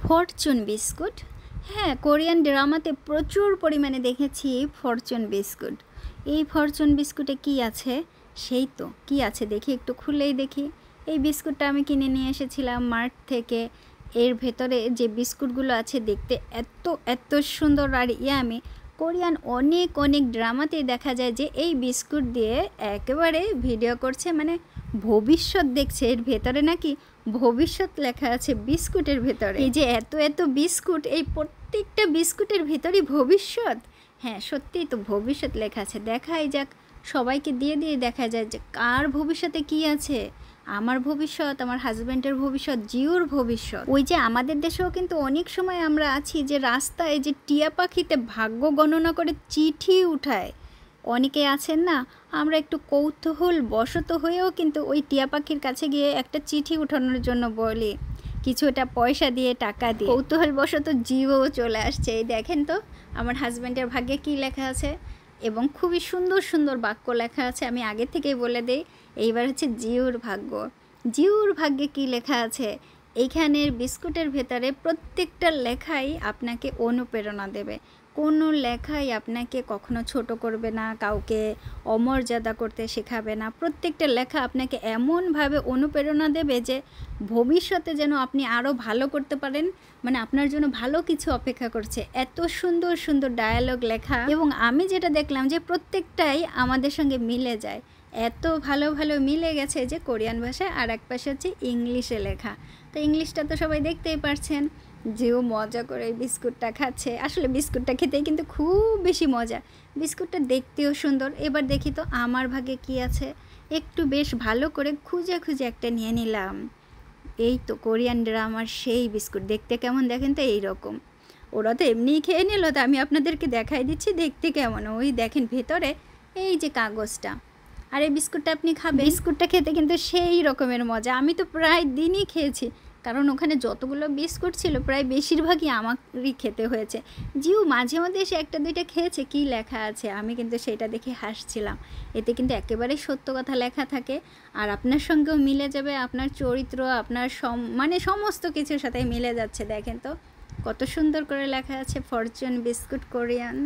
Fortune biscuit. হ্যাঁ, Korean ড্রামাতে প্রচুর পরিমাণে দেখেছি ফরচুন বিস্কুট। এই ফরচুন বিস্কুটে কি আছে? সেই তো কি আছে দেখি, একটু খুলেই দেখি। এই বিস্কুটটা আমি কিনে নিয়ে এসেছিলাম মার্ট থেকে। এর ভেতরে যে বিস্কুটগুলো আছে দেখতে এত এত সুন্দর আর ইয়ামি। কোরিয়ান অনেক অনেক ড্রামাতেই দেখা যায় যে এই বিস্কুট দিয়ে একেবারে ভিডিও করছে, মানে ভবিষ্যৎ দেখছে। এর ভেতরে নাকি ভবিষ্যৎ লেখা আছে বিস্কুটের ভেতরে। এই যে এত এত বিস্কুট, এই প্রত্যেকটা বিস্কুটের ভেতরেই ভবিষ্যৎ। হ্যাঁ, সত্যিই তো ভবিষ্যৎ লেখা আছে। দেখাই যাক, সবাইকে দিয়ে দিয়ে দেখা যায় যে কার ভবিষ্যতে কি আছে। আমার ভবিষ্যৎ, আমার হাজব্যান্ডের ভবিষ্যৎ, জিওর ভবিষ্যৎ। ওই যে আমাদের দেশেও কিন্তু অনেক সময় আমরা আছি যে রাস্তায় যে টিয়া পাখিতে ভাগ্য গণনা করে চিঠি উঠায়। অনেকে আছেন না, আমরা একটু কৌতূহল বশত হয়েও কিন্তু ওই টিয়া পাখির কাছে গিয়ে একটা চিঠি উঠানোর জন্য বলি, কিছুটা পয়সা দিয়ে, টাকা দিয়ে। কৌতূহল বশত জিও চলে আসছে। এই দেখেন তো আমার হাজব্যান্ডের ভাগ্যে কী লেখা আছে, এবং খুবই সুন্দর সুন্দর বাক্য লেখা আছে। আমি আগে থেকেই বলে দেই, এইবার হচ্ছে জিওর ভাগ্য। জিওর ভাগ্যে কি লেখা আছে? এইখানের বিস্কুটের ভেতরে প্রত্যেকটা লেখাই আপনাকে অনুপ্রেরণা দেবে। কোনো লেখাই আপনাকে কখনো ছোট করবে না, কাউকে অমর্যাদা করতে শেখাবে না। প্রত্যেকটা লেখা আপনাকে এমনভাবে অনুপ্রেরণা দেবে যে ভবিষ্যতে যেন আপনি আরও ভালো করতে পারেন, মানে আপনার জন্য ভালো কিছু অপেক্ষা করছে। এত সুন্দর সুন্দর ডায়ালগ লেখা, এবং আমি যেটা দেখলাম যে প্রত্যেকটাই আমাদের সঙ্গে মিলে যায়। এত ভালো ভালো মিলে গেছে যে কোরিয়ান ভাষায়, আর এক পাশে হচ্ছে ইংলিশে লেখা। তো ইংলিশটা তো সবাই দেখতেই পারছেন। যেও মজা করে এই বিস্কুটটা খাচ্ছে। আসলে বিস্কুটটা খেতেই কিন্তু খুব বেশি মজা, বিস্কুটটা দেখতেও সুন্দর। এবার দেখি তো আমার ভাগে কি আছে, একটু বেশ ভালো করে খুঁজে খুঁজে একটা নিয়ে নিলাম। এই তো কোরিয়ান ড্রামার সেই বিস্কুট। দেখতে কেমন দেখেন তো, এইরকম। ওরা তো এমনিই খেয়ে নিল, তো আমি আপনাদেরকে দেখাই দিচ্ছি দেখতে কেমন। ওই দেখেন ভেতরে এই যে কাগজটা, আর এই বিস্কুটটা আপনি খাবেন। বিস্কুটটা খেতে কিন্তু সেই রকমের মজা। আমি তো প্রায় দিনই খেয়েছি, কারণ ওখানে যতগুলো বিস্কুট ছিল প্রায় বেশিরভাগই আমারই খেতে হয়েছে। জিও মাঝে মধ্যে এসে একটা দুইটা খেয়েছে, কি লেখা আছে আমি কিন্তু সেটা দেখে হাসছিলাম। এতে কিন্তু একেবারে সত্য কথা লেখা থাকে, আর আপনার সঙ্গেও মিলে যাবে। আপনার চরিত্র, আপনার মানে সমস্ত কিছুর সাথে মিলে যাচ্ছে। দেখেন তো কত সুন্দর করে লেখা আছে ফরচুন বিস্কুট কোরিয়ান।